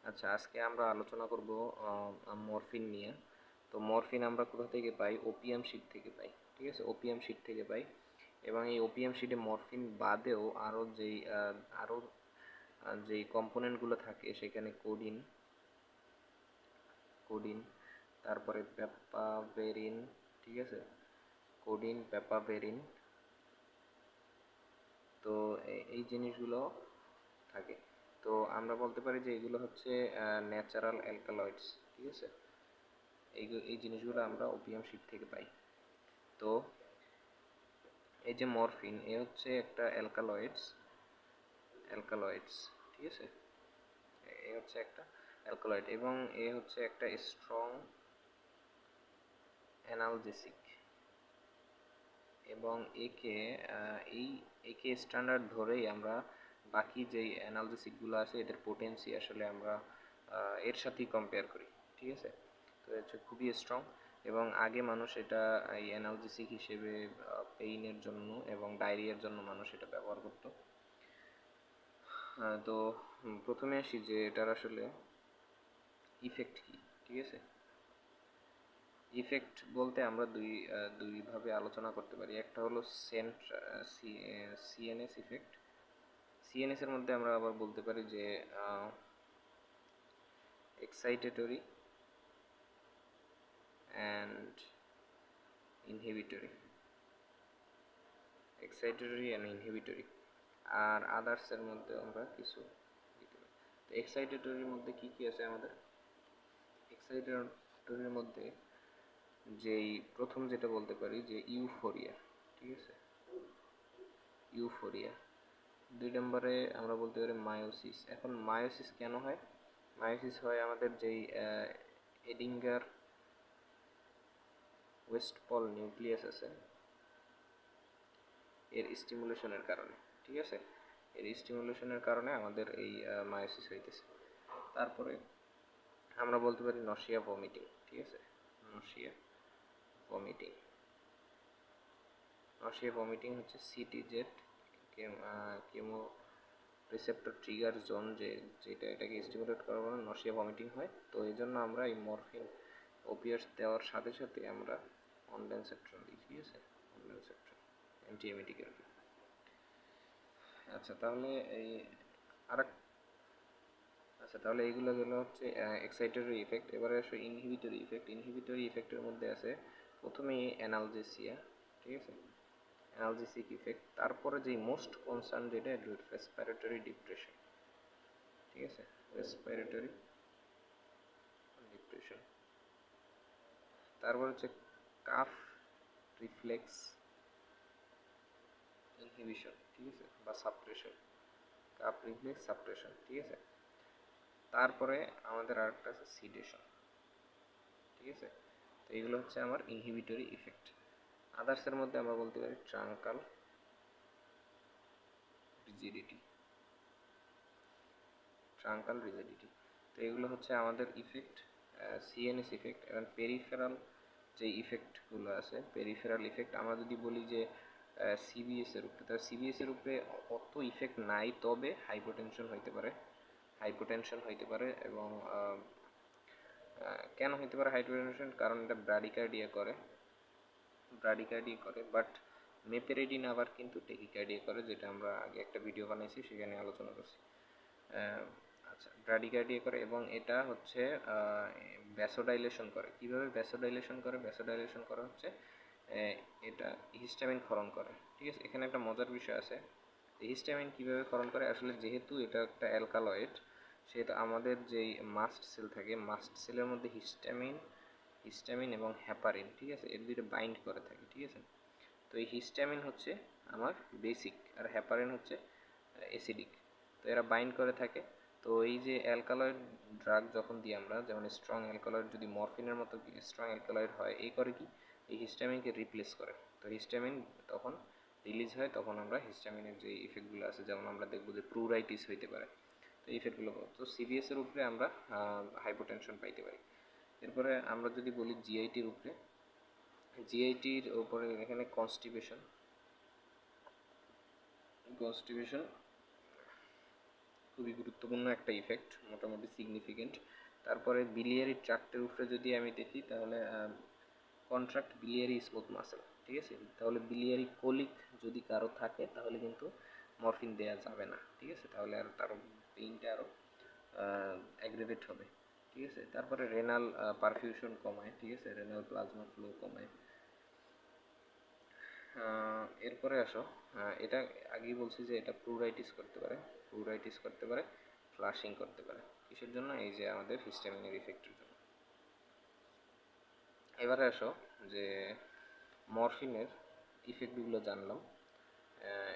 আচ্ছা, আজকে আমরা আলোচনা করব মরফিন নিয়ে। তো মরফিন আমরা কোথা থেকে পাই? ওপিয়াম শিট থেকে পাই। ঠিক আছে, ওপিয়াম শিট থেকে পাই। এবং এই ওপিয়াম শিটে মরফিন বাদেও যেই কম্পোনেন্টগুলো থাকে সেখানে কোডিন, কোডিন তারপরে পেপাভেরিন, ঠিক আছে, কোডিন, পেপাভেরিন। তো এই জিনিসগুলো থাকে। তো আমরা বলতে পারি যে এগুলো হচ্ছে ন্যাচারাল অ্যালকালয়েডস। ঠিক আছে, এই জিনিসগুলো আমরা ওপিয়াম শিট থেকে পাই। তো এই যে মরফিন, এ হচ্ছে একটা অ্যালকালয়েডস, ঠিক আছে, এ হচ্ছে একটা অ্যালকালয়েড এবং এ হচ্ছে একটা স্ট্রং অ্যানালজেসিক। এবং এই একে স্ট্যান্ডার্ড ধরেই আমরা বাকি যেই অ্যানালজেসিকগুলো আছে এদের পোটেন্সি আসলে আমরা এর সাথেই কম্পেয়ার করি। ঠিক আছে, তো হচ্ছে খুবই স্ট্রং। এবং আগে মানুষ এটা এই অ্যানালজেসিক হিসেবে পেইনের জন্য এবং ডায়রিয়ার জন্য মানুষ এটা ব্যবহার করত। তো প্রথমে আসি যে এটার আসলে ইফেক্ট কি। ঠিক আছে, ইফেক্ট বলতে আমরা দুইভাবে আলোচনা করতে পারি। একটা হলো সিএনএস ইফেক্ট। সিএনএস এর মধ্যে আমরা আবার বলতে পারি যে excitatory and inhibitory, excitatory and inhibitory. আর আদার্সের মধ্যে আমরা কিছু দিতে পারি। তো এক্সাইটেটরির মধ্যে কি কি আছে আমাদের? এক্সাইটেটরির মধ্যে যেই প্রথম যেটা বলতে পারি যে ইউফোরিয়া। ঠিক আছে, ইউফোরিয়া। 2 নম্বরে আমরা বলতে পারি মায়োসিস। এখন মায়োসিস কেন হয়? মায়োসিস হয় আমাদের যেই এডিঙ্গার ওয়েস্টপল নিউক্লিয়াস আছে এর স্টিমুলেশনের কারণে। ঠিক আছে, এর স্টিমুলেশনের কারণে আমাদের এই মায়োসিস হইতেছে। তারপরে আমরা বলতে পারি নশিয়া ভমিটিং। ঠিক আছে, নশিয়া ভমিটিং। নশিয়া ভমিটিং হচ্ছে সিটিজেড কেমো রিসেপ্টর ট্রিগার জোন, যেটা এটাকে স্টিমুলেট করার কারণে নশিয়া ভমিটিং হয়। তো এই জন্য আমরা এই মরফিন ওপিয়াস দেওয়ার সাথে সাথে আমরা অনডেনসেট্রন দিই। ঠিক আছে, অনডেনসেট্রন অ্যান্টিএমেটিক আর কি। আচ্ছা, তাহলে এই আর আচ্ছা, তাহলে এইগুলো গেলো হচ্ছে এক্সাইটরি ইফেক্ট। এবারে আসে ইনহিবিটরি ইফেক্ট। ইনহিবিটরি ইফেক্টের মধ্যে আছে প্রথমেই অ্যানালজেসিয়া। ঠিক আছে, অ্যানালজেসিক ইফেক্ট। তারপরে যেই মোস্ট কনসার্ন যেটা রেসপিরেটরি ডিপ্রেশন। ঠিক আছে, রেসপিরেটরি ডিপ্রেশন। তারপর হচ্ছে কাফ রিফ্লেক্স ইনহিবিশন। ঠিক আছে, বা সাপ্রেশন, কাফ রিফ্লেক্স সাপ্রেশন। ঠিক আছে, তারপরে আমাদের আরেকটা আছে সিডেশন। ঠিক আছে, তো এইগুলো হচ্ছে আমার ইনহিবিটরি ইফেক্ট। আদার্সের মধ্যে আমরা বলতে পারি ট্রাঙ্কাল রিজিডিটি, ট্রাঙ্কাল রিজিডিটি। তো এগুলো হচ্ছে আমাদের ইফেক্ট, সিএনএস ইফেক্ট। এবং পেরিফেরাল যে ইফেক্টগুলো আছে, পেরিফেরাল ইফেক্ট আমরা যদি বলি যে সিবিএস এর উপরে, তাহলে সিবিএস এর উপরে অত ইফেক্ট নাই, তবে হাইপোটেনশন হইতে পারে, হাইপোটেনশন হইতে পারে। এবং কেন হইতে পারে হাইপোটেনশন? কারণ এটা ব্রাডিকার্ডিয়া করে, ব্রাডিকার্ডিয়া করে। বাট মেপেরেডিন আবার কিন্তু টেকিকার্ডিয়া করে, যেটা আমরা আগে একটা ভিডিও বানাইছি সেখানে আলোচনা করছি। আচ্ছা, ব্রাডিকার্ডিয়া করে এবং এটা হচ্ছে ভ্যাসোডাইলেশন করে। কিভাবে ভ্যাসোডাইলেশন করে? ভ্যাসোডাইলেশন করা হচ্ছে এটা হিস্টামিন ক্ষরণ করে। ঠিক আছে, এখানে একটা মজার বিষয় আছে। হিস্টামিন কিভাবে ক্ষরণ করে? আসলে যেহেতু এটা একটা অ্যালকালয়েড, সেহেতু আমাদের যেই মাস্ট সেল থাকে, মাস্ট সেলের মধ্যে হিস্টামিন এবং হ্যাপারিন, ঠিক আছে, এর দুইটা বাইন্ড করে থাকে। ঠিক আছে, তো এই হিস্টামিন হচ্ছে আমার বেসিক আর হ্যাপারিন হচ্ছে অ্যাসিডিক। তো এরা বাইন্ড করে থাকে। তো এই যে অ্যালকালয়েড ড্রাগ যখন দিই আমরা, যেমন স্ট্রং অ্যালকালয়েড যদি মরফিনের মতো স্ট্রং অ্যালকালয়েড হয়, এই করে কি, এই হিস্টামিনকে রিপ্লেস করে। তো হিস্টামিন তখন রিলিজ হয়, তখন আমরা হিস্টামিনের যে ইফেক্টগুলো আছে, যেমন আমরা দেখবো যে প্রুরাইটিস হইতে পারে। তো এই ইফেক্টগুলো, তো সিবিএস এর উপরে আমরা হাইপোটেনশন পাইতে পারি। এরপরে আমরা যদি বলি জিআইটির উপরে, জিআইটির উপরে এখানে কনস্টিপেশন খুবই গুরুত্বপূর্ণ একটা ইফেক্ট, মোটামুটি সিগনিফিকেন্ট। তারপরে বিলিয়ারি ট্র্যাক্টের উপরে যদি আমি দেখি তাহলে কন্ট্রাক্ট বিলিয়ারি স্মুথ মাসেল, ঠিক আছে। তাহলে বিলিয়ারি কোলিক যদি কারো থাকে তাহলে কিন্তু মরফিন দেওয়া যাবে না, ঠিক আছে। তাহলে আর তার পেইনটা আরও অ্যাগ্রেভেট হবে, ঠিক আছে। তারপরে রেনাল পারফিউশন কমায়, ঠিক আছে, রেনাল প্লাজমা ফ্লো কমায়। এরপরে আসো, এটা আগেই বলছি যে এটা প্লুরাইটিস করতে পারে, ফ্লাশিং করতে পারে। কিসের জন্য? এই যে আমাদের হিস্টামিনের ইফেক্টের জন্য। এবারে আসো যে মরফিনের ইফেক্টগুলো জানলাম,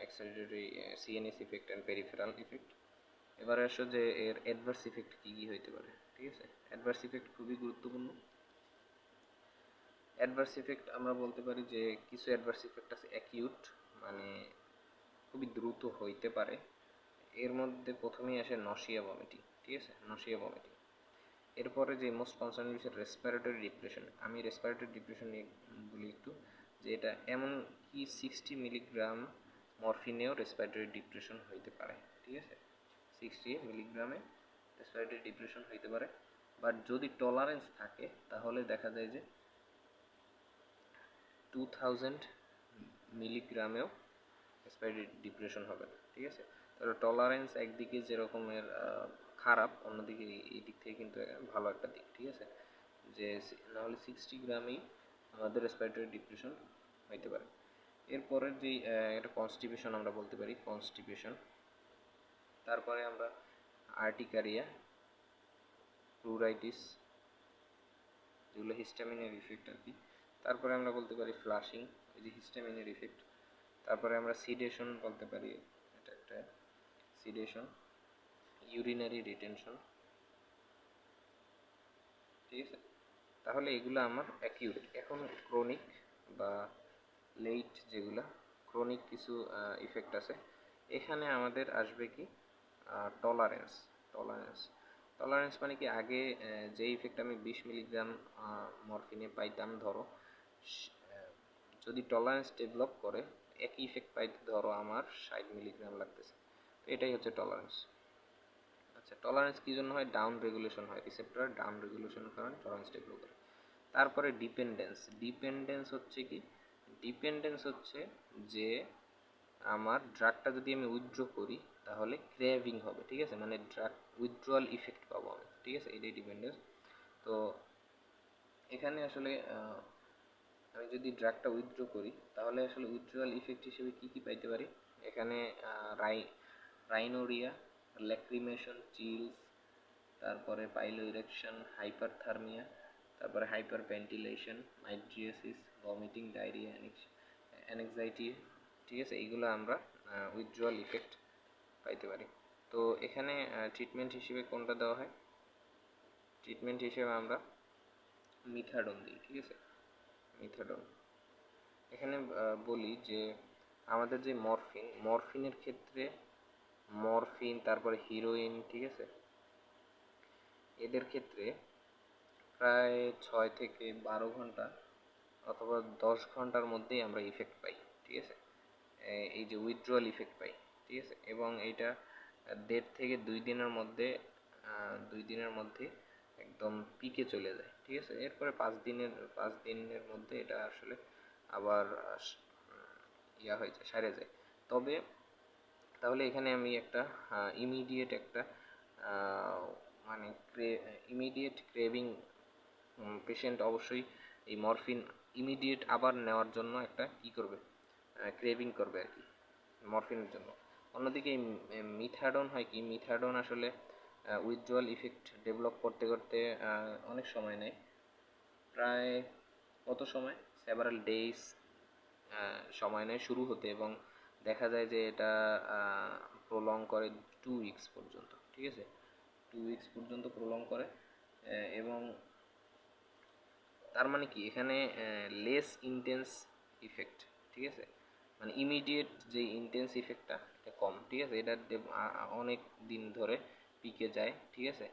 acceleratory CNS effect and peripheral effect. এবারে আসো যে এর অ্যাডভার্স ইফেক্ট কী কী হইতে পারে, ঠিক আছে। অ্যাডভার্স ইফেক্ট খুবই গুরুত্বপূর্ণ। অ্যাডভার্স ইফেক্ট আমরা বলতে পারি যে কিছু অ্যাডভার্স ইফেক্ট আছে অ্যাকিউট, মানে খুবই দ্রুত হইতে পারে। এর মধ্যে প্রথমেই আসে নশিয়া ভমিটিং, ঠিক আছে, নশিয়া ভমিটিং। এরপরে যে মোস্ট কনসার্ন বিষয় রেসপিরেটরি ডিপ্রেশন। আমি রেসপিরেটরি ডিপ্রেশন নিয়ে বলি একটু, যে এটা এমন কি 60 মিলিগ্রাম মরফিনেও রেসপিরেটরি ডিপ্রেশন হইতে পারে, ঠিক আছে। 60 মিলিগ্রামে রেসপিরেটরি ডিপ্রেশন হইতে পারে। বাট যদি টলারেন্স থাকে তাহলে দেখা যায় যে 2000 মিলিগ্রামেও রেসপিরেটরি ডিপ্রেশন হবে না, ঠিক আছে। তাহলে টলারেন্স একদিকে যেরকমের খারাপ, অন্যদিকে এই দিক থেকে কিন্তু ভালো একটা দিক, ঠিক আছে। যে নাহলে 60 গ্রামেই আমাদের রেসপিরেটরি ডিপ্রেশন হইতে পারে। এরপরের যে একটা কনস্টিপেশন আমরা বলতে পারি, কনস্টিপেশন। তারপরে আমরা আর্টিকারিয়া, প্লুরাইটিস, যেগুলো হিস্টামিনের ইফেক্ট আর কি। তারপরে আমরা বলতে পারি ফ্লাশিং, এই যে হিস্টামিনের ইফেক্ট। তারপরে আমরা সিডেশন বলতে পারি, এটা একটা সিডেশন, ইউরিনারি রিটেনশন, ঠিক আছে। তাহলে এগুলো আমার অ্যাকিউট। এখন ক্রনিক বা লেট, যেগুলো ক্রনিক কিছু ইফেক্ট আছে, এখানে আমাদের আসবে কি টলারেন্স। টলারেন্স টলারেন্স মানে কি, আগে যে ইফেক্ট আমি 20 মিলিগ্রাম মরফিনে পাইতাম, ধরো যদি টলারেন্স ডেভেলপ করে একই ইফেক্ট পাইতে ধরো আমার 60 মিলিগ্রাম লাগতেছে, তো এটাই হচ্ছে টলারেন্স। আচ্ছা, টলারেন্স কী জন্য হয়? ডাউন রেগুলেশন হয়, রিসেপ্টর ডাউন রেগুলেশনের কারণে টলারেন্স ডেভেলপ করে। তারপরে ডিপেন্ডেন্স। ডিপেন্ডেন্স হচ্ছে কি? ডিপেন্ডেন্স হচ্ছে যে আমার ড্রাগটা যদি আমি উইথড্র করি তাহলে ক্রেভিং হবে, ঠিক আছে, মানে ড্রাগ উইথড্রয়াল ইফেক্ট পাবো আমি, ঠিক আছে, এটাই ডিপেন্ডেন্স। তো এখানে আসলে আমি যদি ড্রাগটা উইথড্র করি তাহলে আসলে উইথড্রয়াল ইফেক্ট হিসেবে কী কী পাইতে পারি? এখানে রাইনোরিয়া, ল্যাক্রিমেশন, চিলস, তারপরে পাইলো ইরেকশন, হাইপারথার্মিয়া, তারপরে hyper ventilation, mydriasis, vomiting, diarrhoea, anxiety, ঠিক আছে, এইগুলো আমরা উইথড্রয়াল ইফেক্ট পাইতে পারি। তো এখানে ট্রিটমেন্ট হিসেবে কোনটা দেওয়া হয়? ট্রিটমেন্ট হিসেবে আমরা মিথাডন দিই, ঠিক আছে, মিথাডন। এখানে বলি যে আমাদের যে মরফিনের ক্ষেত্রে মরফিন, তারপরে হিরোইন, ঠিক আছে, এদের ক্ষেত্রে প্রায় 6 থেকে 12 ঘন্টা অথবা 10 ঘন্টার মধ্যেই আমরা ইফেক্ট পাই, ঠিক আছে, এই যে উইথড্রয়াল ইফেক্ট পাই, ঠিক আছে। এবং এইটা 1.5 থেকে 2 দিনের মধ্যে 2 দিনের মধ্যে একদম পিকে চলে যায়, ঠিক আছে। এরপরে 5 দিনের মধ্যে এটা আসলে আবার ইয়া হয়ে যায়, সেরে যায়। তবে তাহলে এখানে আমি একটা ইমিডিয়েট একটা মানে ইমিডিয়েট ক্রেভিং, পেশেন্ট অবশ্যই এই মরফিন ইমিডিয়েট আবার নেওয়ার জন্য একটা কী করবে, ক্রেভিং করবে আর কি মরফিনের জন্য। অন্যদিকে মিথাডন হয় কি, মিথাডন আসলে উইথড্রয়াল ইফেক্ট ডেভেলপ করতে করতে অনেক সময় নেয়, প্রায় কত সময়, সেভারাল ডেজ সময় নেয় শুরু হতে, এবং দেখা যায় যে এটা প্রলং করে 2 উইকস পর্যন্ত, ঠিক আছে, 2 উইকস পর্যন্ত প্রলং করে। এবং তার মানে কি, এখানে লেস ইন্টেন্স ইফেক্ট, ঠিক আছে, মানে ইমিডিয়েট যে ইন্টেন্স ইফেক্টটা এটা কম, ঠিক আছে, এটা অনেক দিন ধরে পিকে যায়, ঠিক আছে।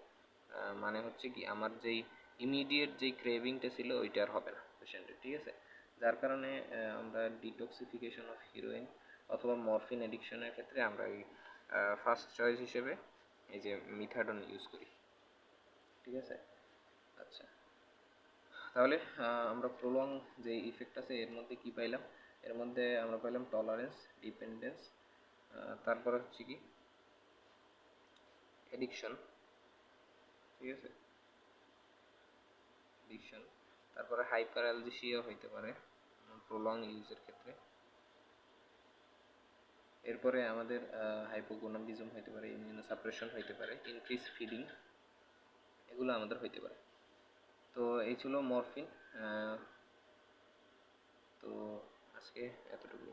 মানে হচ্ছে কি, আমার যেই ইমিডিয়েট যেই ক্রেভিংটা ছিল ওইটা আর হবে না পেশেন্টের, ঠিক আছে। যার কারণে আমরা ডিটক্সিফিকেশন অফ হিরোইন অথবা মরফিন অ্যাডিকশনের ক্ষেত্রে আমরা এই ফার্স্ট চয়েস হিসেবে এই যে মিথাডন ইউজ করি। ঠিক আছে, আচ্ছা তাহলে আমরা প্রলং যে ইফেক্ট আছে এর মধ্যে কি পাইলাম, এর মধ্যে আমরা পাইলাম টলারেন্স, ডিপেন্ডেন্স, তারপরে হচ্ছে কি এডিকশন। ঠিক আছে, এডিকশন, তারপরে হাইপার অ্যালজেসিয়া হইতে পারে প্রলং ইউজের ক্ষেত্রে। এরপরে আমাদের হাইপোগোনাডিজম হইতে পারে, ইমিউনো সাপ্রেশন হইতে পারে, ইনক্রিজ ফিডিং, এগুলো আমাদের হইতে পারে। তো এই ছিল মরফিন। তো আজকে এতটুকু।